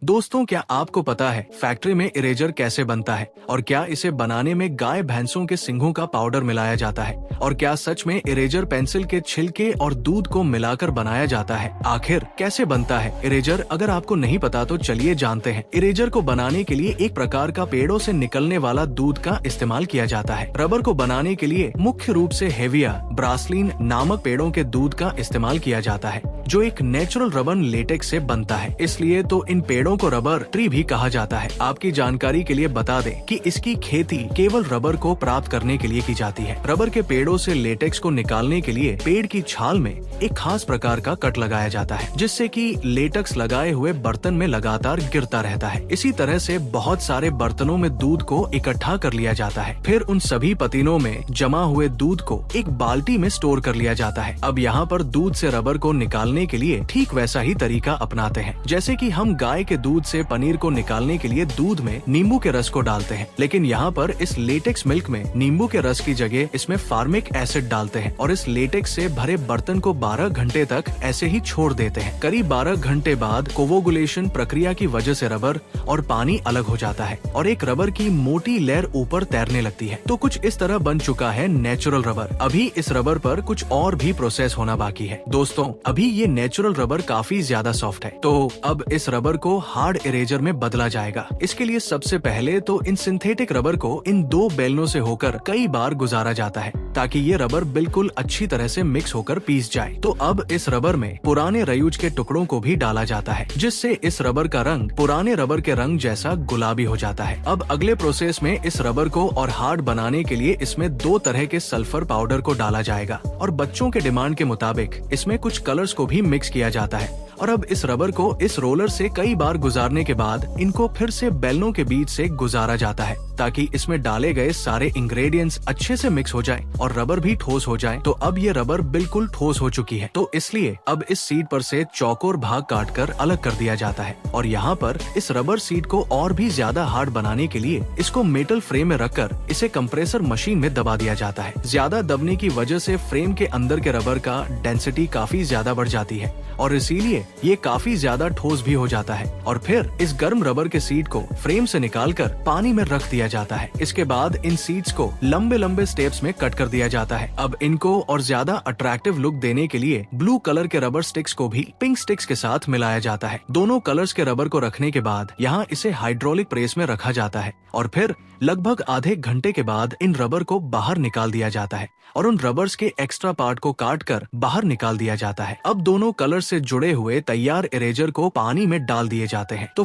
दोस्तों, क्या आपको पता है फैक्ट्री में इरेजर कैसे बनता है और क्या इसे बनाने में गाय भैंसों के सिंगों का पाउडर मिलाया जाता है? और क्या सच में इरेजर पेंसिल के छिलके और दूध को मिलाकर बनाया जाता है? आखिर कैसे बनता है इरेजर? अगर आपको नहीं पता तो चलिए जानते हैं। इरेजर को बनाने के लिए एक प्रकार का पेड़ों से निकलने वाला दूध का इस्तेमाल किया जाता है। रबर को बनाने के लिए मुख्य रूप से हेविया ब्रासलिन नामक पेड़ों के दूध का इस्तेमाल किया जाता है, जो एक नेचुरल रबर लेटेक्स से बनता है। इसलिए तो इन पेड़ों को रबर ट्री भी कहा जाता है। आपकी जानकारी के लिए बता दें कि इसकी खेती केवल रबर को प्राप्त करने के लिए की जाती है। रबर के पेड़ों से लेटेक्स को निकालने के लिए पेड़ की छाल में एक खास प्रकार का कट लगाया जाता है, जिससे कि लेटेक्स लगाए हुए बर्तन में लगातार गिरता रहता है। इसी तरह से बहुत सारे बर्तनों में दूध को इकट्ठा कर लिया जाता है। फिर उन सभी पतीलों में जमा हुए दूध को एक बाल्टी में स्टोर कर लिया जाता है। अब यहाँ पर दूध से रबर को निकालने के लिए ठीक वैसा ही तरीका अपनाते हैं, जैसे कि हम गाय के दूध से पनीर को निकालने के लिए दूध में नींबू के रस को डालते हैं। लेकिन यहाँ पर इस लेटेक्स मिल्क में नींबू के रस की जगह इसमें फार्मिक एसिड डालते हैं और इस लेटेक्स से भरे बर्तन को 12 घंटे तक ऐसे ही छोड़ देते हैं। करीब 12 घंटे बाद कोवोगुलेशन प्रक्रिया की वजह से रबर और पानी अलग हो जाता है और एक रबर की मोटी लेयर ऊपर तैरने लगती है। तो कुछ इस तरह बन चुका है नेचुरल रबर। अभी इस रबर पर कुछ और भी प्रोसेस होना बाकी है। दोस्तों, अभी ये नेचुरल रबर काफी ज्यादा सॉफ्ट है, तो अब इस रबर को हार्ड इरेजर में बदला जाएगा। इसके लिए सबसे पहले तो इन सिंथेटिक रबर को इन 2 बेलनों से होकर कई बार गुजारा जाता है, ताकि ये रबर बिल्कुल अच्छी तरह से मिक्स होकर पीस जाए। तो अब इस रबर में पुराने रयूज के टुकड़ों को भी डाला जाता है, जिससे इस रबर का रंग पुराने रबर के रंग जैसा गुलाबी हो जाता है। अब अगले प्रोसेस में इस रबर को और हार्ड बनाने के लिए इसमें 2 तरह के सल्फर पाउडर को डाला जाएगा और बच्चों के डिमांड के मुताबिक इसमें कुछ कलर्स को भी मिक्स किया जाता है। और अब इस रबर को इस रोलर से कई बार गुजारने के बाद इनको फिर से बेलनों के बीच से गुजारा जाता है, ताकि इसमें डाले गए सारे इंग्रेडिएंट्स अच्छे से मिक्स हो जाएं और रबर भी ठोस हो जाए। तो अब ये रबर बिल्कुल ठोस हो चुकी है, तो इसलिए अब इस सीट पर से चौकोर भाग काटकर अलग कर दिया जाता है। और यहाँ पर इस रबर सीट को और भी ज्यादा हार्ड बनाने के लिए इसको मेटल फ्रेम में रखकर इसे कंप्रेसर मशीन में दबा दिया जाता है। ज्यादा दबने की वजह से फ्रेम के अंदर के रबर का डेंसिटी काफी ज्यादा बढ़ जाती है और इसीलिए ये काफी ज्यादा ठोस भी हो जाता है। और फिर इस गर्म रबर के सीट को फ्रेम से निकालकर पानी में रख दिया जाता है। इसके बाद इन सीट्स को लंबे लंबे स्टेप्स में कट कर दिया जाता है। अब इनको और ज्यादा अट्रैक्टिव लुक देने के लिए ब्लू कलर के रबर स्टिक्स को भी पिंक स्टिक्स के साथ मिलाया जाता है। दोनों कलर्स के रबर को रखने के बाद यहाँ इसे हाइड्रोलिक प्रेस में रखा जाता है और फिर लगभग आधे घंटे के बाद इन रबर को बाहर निकाल दिया जाता है और उन रबर्स के एक्स्ट्रा पार्ट को काट कर बाहर निकाल दिया जाता है। अब दोनों कलर से जुड़े हुए तैयार इरेजर को पानी में डाल दिए जाते हैं। तो